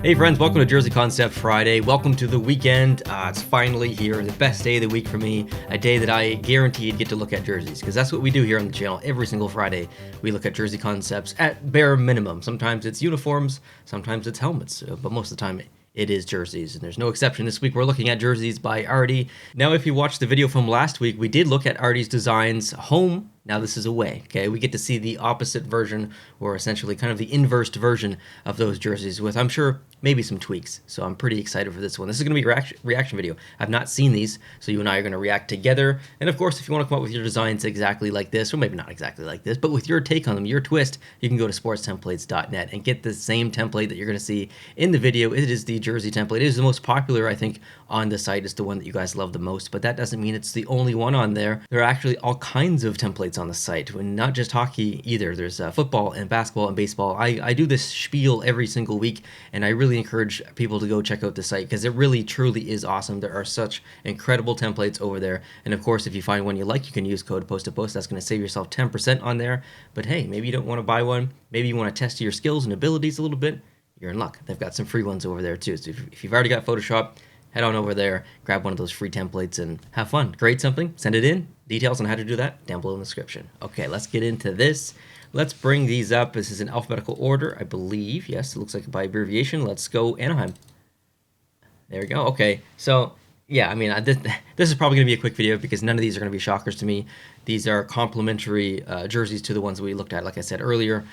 Hey friends, welcome to Jersey Concept Friday. Welcome to the weekend. It's finally here, the best day of the week for me. A day that I guaranteed get to look at jerseys, because that's what we do here on the channel. Every single Friday, we look at jersey concepts at bare minimum. Sometimes it's uniforms, sometimes it's helmets, but most of the time it is jerseys, and there's no exception. This week we're looking at jerseys by Artie. Now, if you watched the video from last week, we did look at Artie's designs home. Now this is away, okay? We get to see the opposite version, or essentially kind of the inverse version of those jerseys with, I'm sure, maybe some tweaks. So I'm pretty excited for this one. This is going to be a reaction video. I've not seen these, so you and I are going to react together. And of course, if you want to come up with your designs exactly like this, or maybe not exactly like this, but with your take on them, your twist, you can go to sportstemplates.net and get the same template that you're going to see in the video. It is the jersey template. It is the most popular, I think, on the site. It's the one that you guys love the most, but that doesn't mean it's the only one on there. There are actually all kinds of templates on the site, and not just hockey either. There's football and basketball and baseball. I do this spiel every single week, and I really encourage people to go check out the site because it really truly is awesome. There are such incredible templates over there, and of course, if you find one you like, you can use code post-to-post. That's going to save yourself 10% on there. But hey, maybe you don't want to buy one. Maybe you want to test your skills and abilities a little bit. You're in luck. They've got some free ones over there too. So if you've already got Photoshop, head on over there, grab one of those free templates, and have fun. Create something, send it in. Details on how to do that down below in the description. Okay, let's get into this. Let's bring these up. This is in alphabetical order, I believe. Yes, it looks like by abbreviation. Let's go Anaheim. There we go. Okay, so yeah, I mean, this is probably going to be a quick video because none of these are going to be shockers to me. These are complementary jerseys to the ones we looked at, like I said earlier.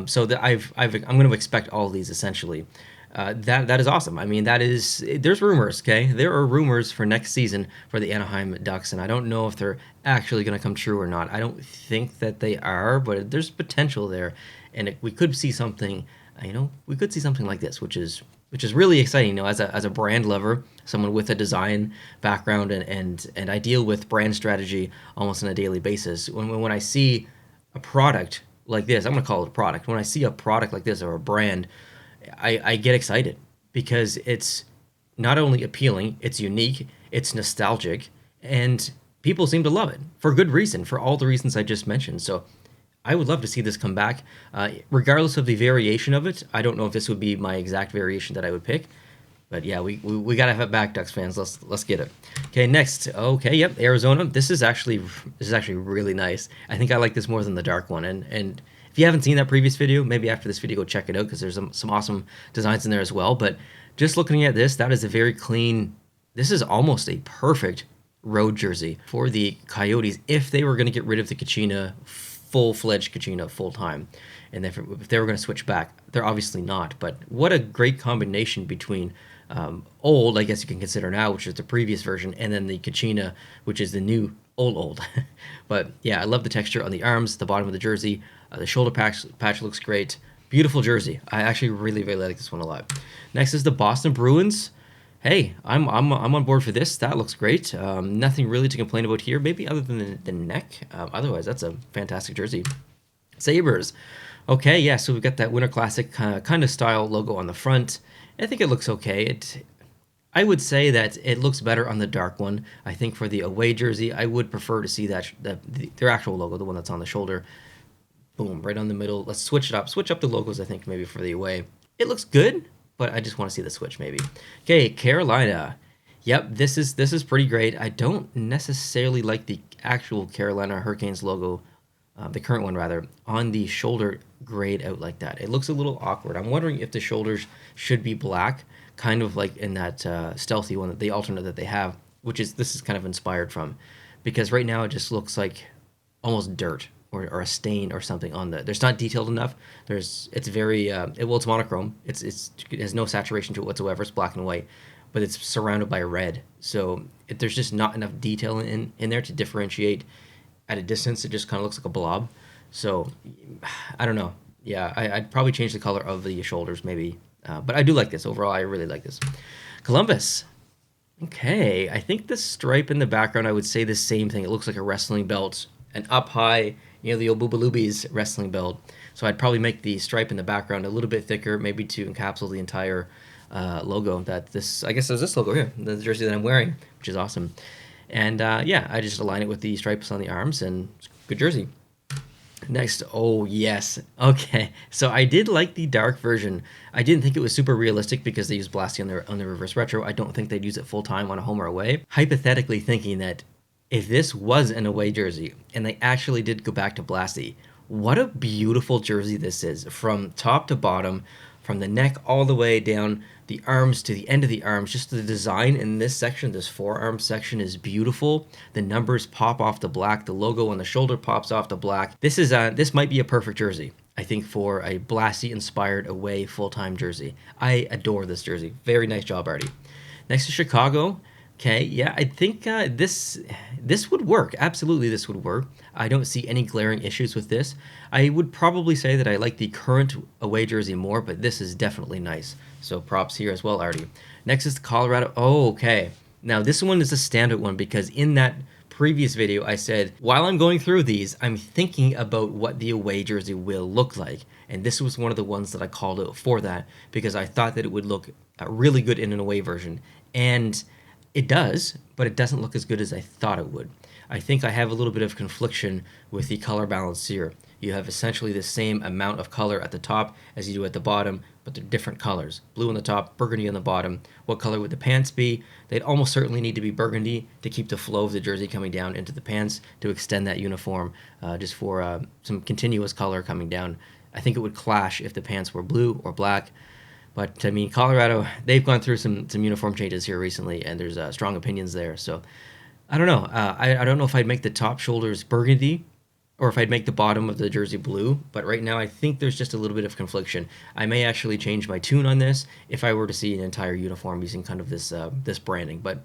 So that I'm going to expect all of these essentially. That is awesome. I mean, there's rumors, okay? There are rumors for next season for the Anaheim Ducks, and I don't know if they're actually going to come true or not. I don't think that they are, but there's potential there, and we could see something. We could see something like this, which is really exciting. As a brand lover, someone with a design background, and I deal with brand strategy almost on a daily basis. When I see a product like this, I'm going to call it a product. When I see a product like this or a brand, I get excited because it's not only appealing, it's unique, it's nostalgic, and people seem to love it for good reason, for all the reasons I just mentioned. So I would love to see this come back, regardless of the variation of it. I don't know if this would be my exact variation that I would pick, but yeah, we gotta have it back, Ducks fans. Let's get it. Okay, next. Okay, yep, Arizona. This is actually really nice. I think I like this more than the dark one, and if you haven't seen that previous video, maybe after this video go check it out because there's some awesome designs in there as well. But just looking at this, that is a very clean, this is almost a perfect road jersey for the Coyotes if they were going to get rid of the Kachina, full-fledged Kachina full-time. And if they were going to switch back, they're obviously not. But what a great combination between old, I guess you can consider now, which is the previous version, and then the Kachina, which is the new old. But yeah, I love the texture on the arms, the bottom of the jersey. The shoulder patch looks great. Beautiful jersey. I actually really like this one a lot. Next is the Boston Bruins. Hey, I'm on board for this. That looks great. Nothing really to complain about here, maybe other than the neck. Otherwise, that's a fantastic jersey. Sabres. Okay, yeah, so we've got that Winter Classic kind of style logo on the front. I think it looks okay. I would say that it looks better on the dark one. I think for the away jersey, I would prefer to see their actual logo, the one that's on the shoulder. Boom, right on the middle. Let's switch it up. Switch up the logos, I think, maybe for the away. It looks good, but I just want to see the switch, maybe. Okay, Carolina. Yep, this is pretty great. I don't necessarily like the actual Carolina Hurricanes logo, the current one, rather, on the shoulder grayed out like that. It looks a little awkward. I'm wondering if the shoulders should be black, kind of like in that stealthy one, the alternate that they have, this is kind of inspired from. Because right now it just looks like almost dirt. Or a stain or something on the. There's not detailed enough. It's very it's monochrome. It has no saturation to it whatsoever. It's black and white, but it's surrounded by red. So there's just not enough detail in there to differentiate. At a distance, it just kind of looks like a blob. So I don't know. Yeah, I'd probably change the color of the shoulders maybe. But I do like this overall. I really like this. Columbus. Okay, I think the stripe in the background, I would say the same thing. It looks like a wrestling belt, and up high, the old Boobaloobies wrestling belt. So I'd probably make the stripe in the background a little bit thicker, maybe to encapsulate the entire logo. I guess there's this logo here, the jersey that I'm wearing, which is awesome. And yeah, I just align it with the stripes on the arms, and it's a good jersey. Next, oh yes. Okay. So I did like the dark version. I didn't think it was super realistic because they used Blasty on the reverse retro. I don't think they'd use it full time on a home or away. Hypothetically thinking that if this was an away jersey and they actually did go back to Blasty, what a beautiful jersey this is from top to bottom, from the neck all the way down the arms to the end of the arms. Just the design in this section, this forearm section, is beautiful. The numbers pop off the black. The logo on the shoulder pops off the black. This might be a perfect jersey, I think, for a Blasty inspired away full-time jersey. I adore this jersey. Very nice job, Artie. Next to Chicago. Okay, yeah, I think this would work. Absolutely, this would work. I don't see any glaring issues with this. I would probably say that I like the current away jersey more, but this is definitely nice. So props here as well, Artie. Next is the Colorado. Oh, okay. Now this one is a standout one because in that previous video I said, while I'm going through these, I'm thinking about what the away jersey will look like. And this was one of the ones that I called out for that because I thought that it would look really good in an away version. And it does, but it doesn't look as good as I thought it would. I think I have a little bit of confliction with the color balance here. You have essentially the same amount of color at the top as you do at the bottom, but they're different colors. Blue on the top, burgundy on the bottom. What color would the pants be? They'd almost certainly need to be burgundy to keep the flow of the jersey coming down into the pants to extend that uniform, just for some continuous color coming down. I think it would clash if the pants were blue or black. But I mean, Colorado, they've gone through some uniform changes here recently, and there's strong opinions there. So I don't know. I don't know if I'd make the top shoulders burgundy or if I'd make the bottom of the jersey blue. But right now, I think there's just a little bit of confliction. I may actually change my tune on this if I were to see an entire uniform using kind of this this branding, but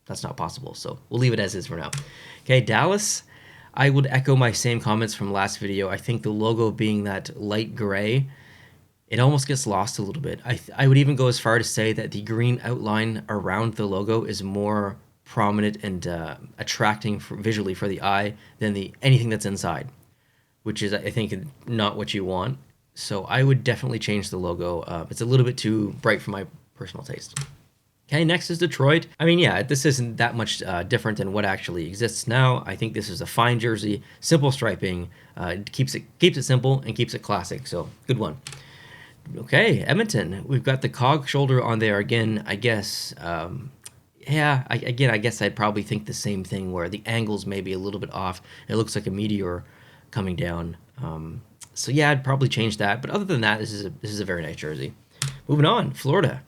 that's not possible. So we'll leave it as is for now. Okay, Dallas. I would echo my same comments from last video. I think the logo being that light gray, it almost gets lost a little bit. I would even go as far to say that the green outline around the logo is more prominent and attracting visually for the eye than anything that's inside, which is, I think, not what you want. So I would definitely change the logo. It's a little bit too bright for my personal taste. Okay, next is Detroit. I mean, yeah, this isn't that much different than what actually exists now. I think this is a fine jersey, simple striping, keeps it simple and keeps it classic. So good one. Okay, Edmonton. We've got the cog shoulder on there again. I guess, yeah. I guess I'd probably think the same thing where the angles may be a little bit off. It looks like a meteor coming down. So yeah, I'd probably change that. But other than that, this is a very nice jersey. Moving on, Florida.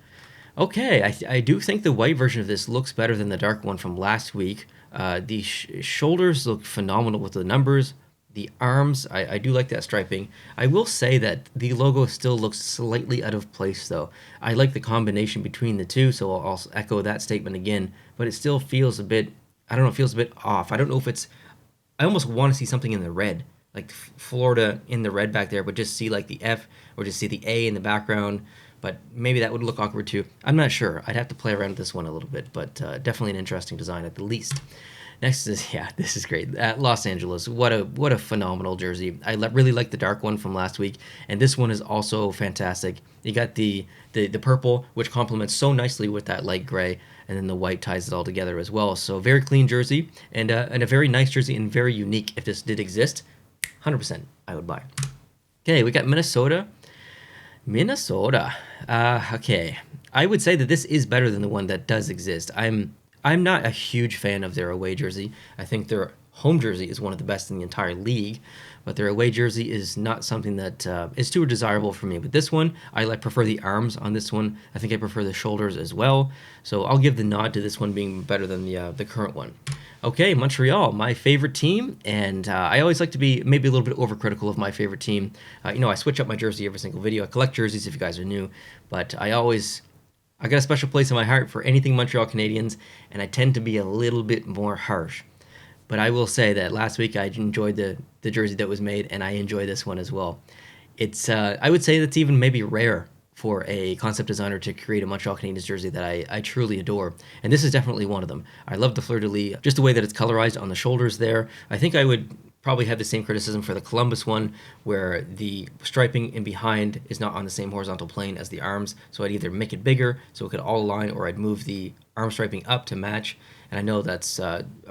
Okay, I do think the white version of this looks better than the dark one from last week. The shoulders look phenomenal with the numbers. The arms, I do like that striping. I will say that the logo still looks slightly out of place, though. I like the combination between the two, so I'll echo that statement again. But it still feels a bit, I don't know, it feels a bit off. I don't know if it's, I almost want to see something in the red, like Florida in the red back there, but just see like the F or just see the A in the background. But maybe that would look awkward too. I'm not sure. I'd have to play around with this one a little bit, but definitely an interesting design at the least. Next is, yeah, this is great. Los Angeles, what a phenomenal jersey. I really like the dark one from last week, and this one is also fantastic. You got the purple, which complements so nicely with that light gray, and then the white ties it all together as well. So very clean jersey, and a very nice jersey, and very unique. If this did exist, 100% I would buy. Okay, we got Minnesota. Okay, I would say that this is better than the one that does exist. I'm not a huge fan of their away jersey. I think their home jersey is one of the best in the entire league, but their away jersey is not something that is too desirable for me. But this one, I prefer the arms on this one. I think I prefer the shoulders as well. So I'll give the nod to this one being better than the current one. Okay, Montreal, my favorite team, and I always like to be maybe a little bit overcritical of my favorite team. I switch up my jersey every single video. I collect jerseys if you guys are new, but I got a special place in my heart for anything Montreal Canadiens, and I tend to be a little bit more harsh. But I will say that last week I enjoyed the jersey that was made, and I enjoy this one as well. It's I would say that's even maybe rare for a concept designer to create a Montreal Canadiens jersey that I truly adore. And this is definitely one of them. I love the fleur-de-lis, just the way that it's colorized on the shoulders there. I think I would probably have the same criticism for the Columbus one, where the striping in behind is not on the same horizontal plane as the arms. So I'd either make it bigger so it could all align, or I'd move the arm striping up to match. And I know that's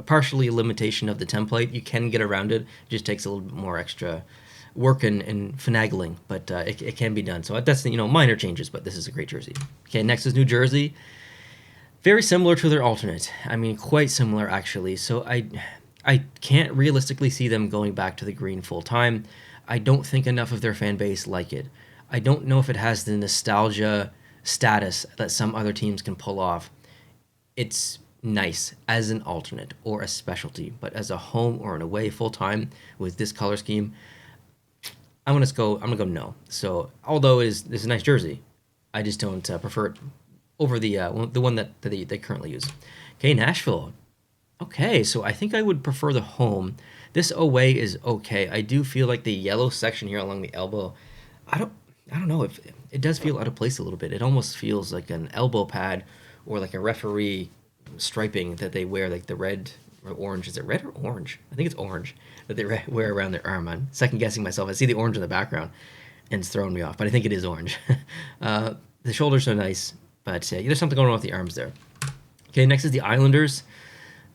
partially a limitation of the template. You can get around it. It just takes a little bit more extra work and finagling, but it can be done. So that's, minor changes, but this is a great jersey. Okay, next is New Jersey. Very similar to their alternate. I mean, quite similar actually. So I can't realistically see them going back to the green full time. I don't think enough of their fan base like it. I don't know if it has the nostalgia status that some other teams can pull off. It's nice as an alternate or a specialty, but as a home or an away full time with this color scheme, I'm gonna go no. So although this is a nice jersey, I just don't prefer it over the one that they currently use. Okay, Nashville. Okay, so I think I would prefer the home. This away is okay. I do feel like the yellow section here along the elbow, I don't know if it does feel out of place a little bit. It almost feels like an elbow pad or like a referee striping that they wear, like the red or orange. Is it red or orange? I think it's orange that they wear around their arm. I'm second guessing myself. I see the orange in the background and it's throwing me off, but I think it is orange. The shoulders are nice, but there's something going on with the arms there. Okay, next is the Islanders.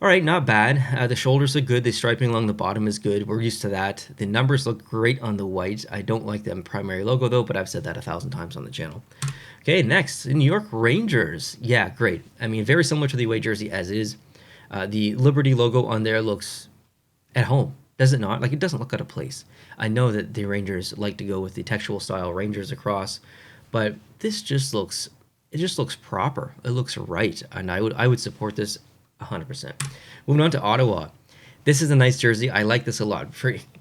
All right, not bad. The shoulders are good. The striping along the bottom is good. We're used to that. The numbers look great on the white. I don't like the primary logo, though, but I've said that 1,000 times on the channel. Okay, next, the New York Rangers. Yeah, great. I mean, very similar to the away jersey as is. The Liberty logo on there looks at home. Does it not? Like, it doesn't look out of place. I know that the Rangers like to go with the textual style Rangers across, but this just looks proper. It looks right, and I would support this 100%. Moving on to Ottawa. This is a nice jersey. I like this a lot.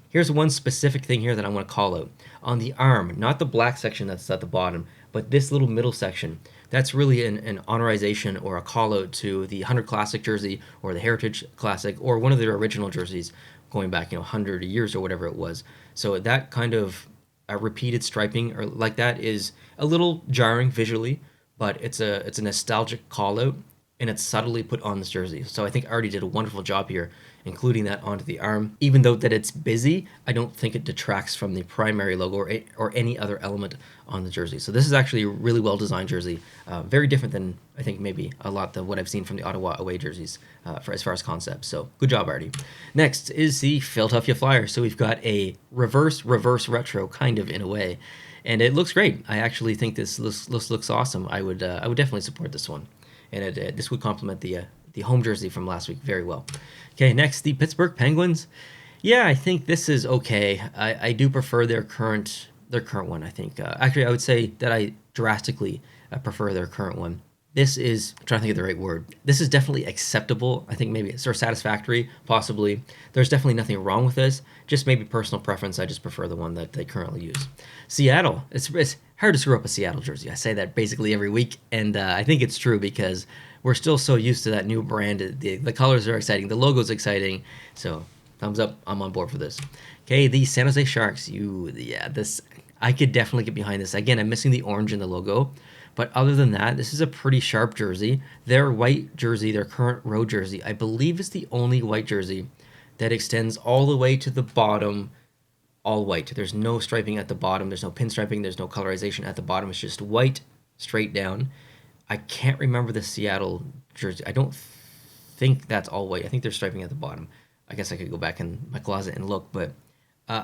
Here's one specific thing here that I want to call out. On the arm, not the black section that's at the bottom, but this little middle section, that's really an honorization or a call out to the 100 Classic jersey or the Heritage Classic or one of their original jerseys going back 100 years or whatever it was. So that kind of repeated striping or like that is a little jarring visually, but it's a nostalgic call out, and it's subtly put on this jersey. So I think Artie did a wonderful job here, including that onto the arm. Even though that it's busy, I don't think it detracts from the primary logo or any other element on the jersey. So this is actually a really well-designed jersey. Very different than, I think, maybe a lot of what I've seen from the Ottawa away jerseys as far as concepts. So good job, Artie. Next is the Philadelphia Flyers. So we've got a reverse retro, kind of, in a way. And it looks great. I actually think this looks awesome. I would definitely support this one. And this would complement the home jersey from last week very well. Okay, next, the Pittsburgh Penguins. Yeah, I think this is okay. I do prefer their current one, I think. Actually, I would say that I drastically prefer their current one. This is, I'm trying to think of the right word. This is definitely acceptable. I think maybe it's sort of satisfactory, possibly. There's definitely nothing wrong with this. Just maybe personal preference. I just prefer the one that they currently use. Seattle. It's hard to screw up a Seattle jersey. I say that basically every week, and I think it's true because we're still so used to that new brand. The colors are exciting. The logo's exciting. So thumbs up. I'm on board for this. Okay, the San Jose Sharks. This I could definitely get behind this. Again, I'm missing the orange in the logo. But other than that, this is a pretty sharp jersey. Their white jersey, their current road jersey, I believe is the only white jersey that extends all the way to the bottom, all white. There's no striping at the bottom. There's no pinstriping. There's no colorization at the bottom. It's just white straight down. I can't remember the Seattle jersey. I don't think that's all white. I think there's striping at the bottom. I guess I could go back in my closet and look, but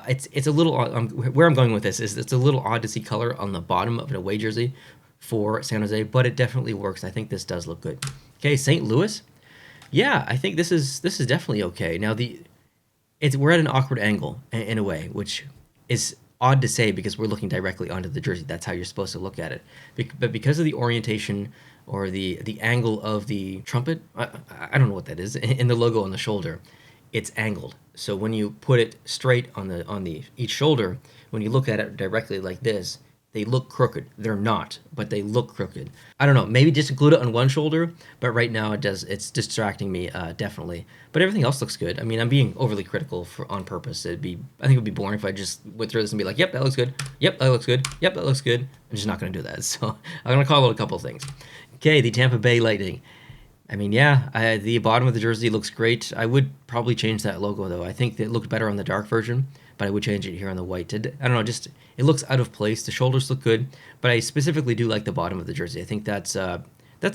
it's a little odd. Where I'm going with this is it's a little odd to see color on the bottom of an away jersey for San Jose, but it definitely works. I think this does look good. Okay, St. Louis. Yeah, I think this is definitely okay. Now we're at an awkward angle in a way, which is odd to say because we're looking directly onto the jersey. That's how you're supposed to look at it. But because of the orientation or the angle of the trumpet, I don't know what that is, in the logo on the shoulder, it's angled. So when you put it straight on the each shoulder, when you look at it directly like this, they look crooked. They're not, but they look crooked. I don't know. Maybe just include it on one shoulder, but right now it's distracting me, definitely. But everything else looks good. I mean, I'm being overly critical on purpose. I think it would be boring if I just went through this and be like, yep, that looks good. Yep, that looks good. Yep, that looks good. I'm just not going to do that. So I'm going to call out a couple of things. Okay, the Tampa Bay Lightning. I mean, yeah, the bottom of the jersey looks great. I would probably change that logo, though. I think it looked better on the dark version, but I would change it here on the white. I don't know, just it looks out of place. The shoulders look good, but I specifically do like the bottom of the jersey. I think that's a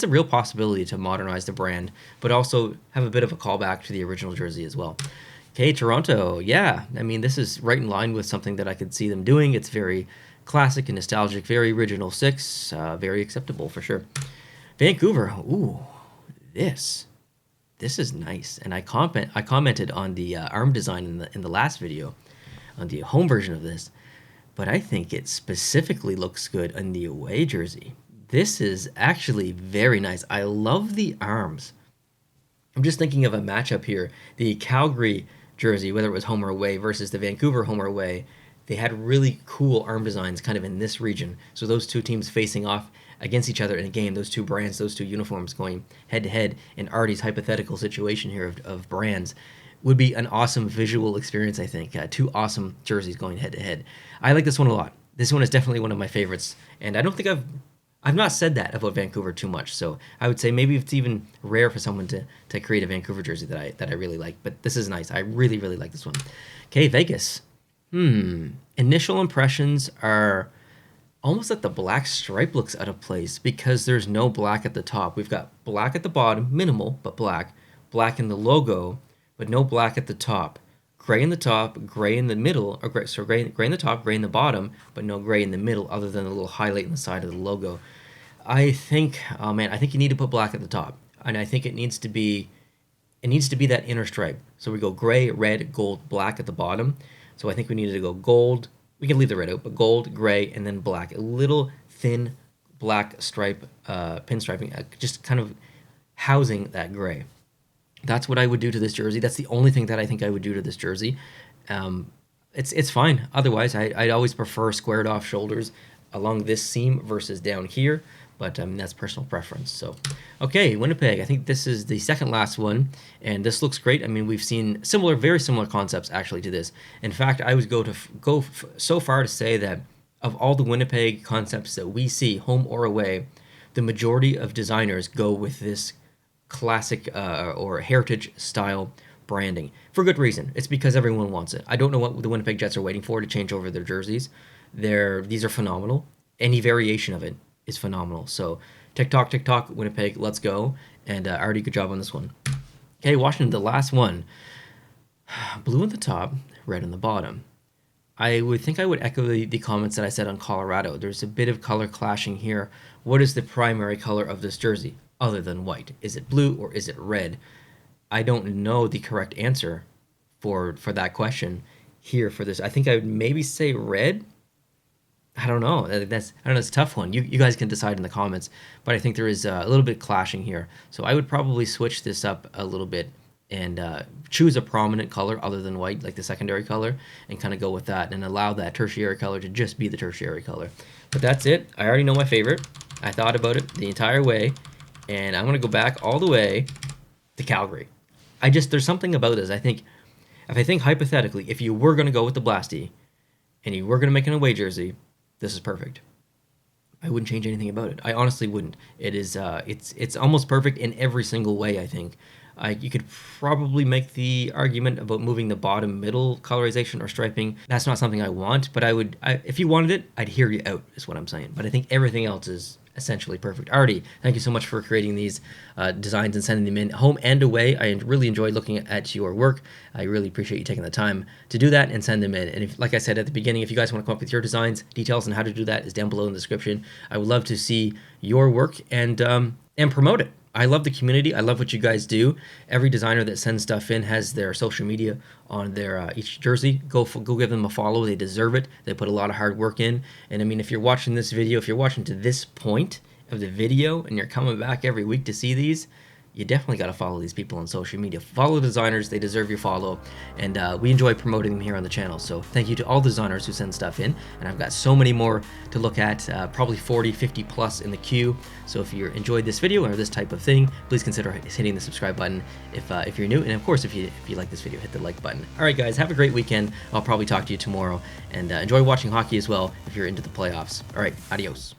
real possibility to modernize the brand, but also have a bit of a callback to the original jersey as well. Okay, Toronto. Yeah, I mean, this is right in line with something that I could see them doing. It's very classic and nostalgic, very original six, very acceptable for sure. Vancouver. Ooh, this is nice. And I commented on the arm design in the last video, on the home version of this, but I think it specifically looks good on the away jersey. This is actually very nice. I love the arms. I'm just thinking of a matchup here. The Calgary jersey, whether it was home or away, versus the Vancouver home or away, they had really cool arm designs kind of in this region. So those two teams facing off against each other in a game, those two brands, those two uniforms going head to head in Artie's hypothetical situation here of brands would be an awesome visual experience, I think. Two awesome jerseys going head to head. I like this one a lot. This one is definitely one of my favorites, and I don't think I've not said that about Vancouver too much, so I would say maybe it's even rare for someone to create a Vancouver jersey that I really like, but this is nice. I really, really like this one. Okay, Vegas. Initial impressions are almost that the black stripe looks out of place because there's no black at the top. We've got black at the bottom, minimal, but black. Black in the logo, but no black at the top. Gray in the top, gray in the middle, or gray, so gray in the top, gray in the bottom, but no gray in the middle other than a little highlight in the side of the logo. I think, oh man, I think you need to put black at the top. And I think it needs to be that inner stripe. So we go gray, red, gold, black at the bottom. So I think we needed to go gold. We can leave the red out, but gold, gray, and then black. A little thin black stripe, pinstriping, just kind of housing that gray. That's what I would do to this jersey. That's the only thing that I think I would do to this jersey. It's fine. Otherwise, I'd always prefer squared off shoulders along this seam versus down here. But that's personal preference. So, okay, Winnipeg. I think this is the second last one, and this looks great. I mean, we've seen very similar concepts actually to this. In fact, I would go so far to say that of all the Winnipeg concepts that we see, home or away, the majority of designers go with this classic or heritage style branding for good reason. It's because everyone wants it. I don't know what the Winnipeg Jets are waiting for to change over their jerseys. These are phenomenal. Any variation of it is phenomenal. So TikTok, Winnipeg, let's go. And Artie, good job on this one. Okay, Washington, the last one. Blue on the top, red on the bottom. I would think I would echo the comments that I said on Colorado. There's a bit of color clashing here. What is the primary color of this jersey other than white? Is it blue or is it red? I don't know the correct answer for that question here for this. I think I would maybe say red. I don't know. It's a tough one. You guys can decide in the comments, but I think there is a little bit clashing here. So I would probably switch this up a little bit and choose a prominent color other than white, like the secondary color, and kind of go with that and allow that tertiary color to just be the tertiary color. But that's it. I already know my favorite. I thought about it the entire way, and I'm going to go back all the way to Calgary. There's something about this. If I think hypothetically, if you were going to go with the Blasty and you were going to make an away jersey, this is perfect. I wouldn't change anything about it. I honestly wouldn't. It is it's almost perfect in every single way, I think. You could probably make the argument about moving the bottom middle colorization or striping. That's not something I want, but if you wanted it, I'd hear you out, is what I'm saying. But I think everything else is essentially perfect. Artie, thank you so much for creating these designs and sending them in home and away. I really enjoyed looking at your work. I really appreciate you taking the time to do that and send them in. And if, like I said at the beginning, if you guys want to come up with your designs, details on how to do that is down below in the description. I would love to see your work and promote it. I love the community. I love what you guys do. Every designer that sends stuff in has their social media on their each jersey. Go give them a follow. They deserve it. They put a lot of hard work in. And I mean, if you're watching this video, if you're watching to this point of the video and you're coming back every week to see these, you definitely got to follow these people on social media. Follow the designers. They deserve your follow. And we enjoy promoting them here on the channel. So thank you to all designers who send stuff in. And I've got so many more to look at, probably 40, 50 plus in the queue. So if you enjoyed this video or this type of thing, please consider hitting the subscribe button if you're new. And of course, if you like this video, hit the like button. All right, guys, have a great weekend. I'll probably talk to you tomorrow. And enjoy watching hockey as well if you're into the playoffs. All right, adios.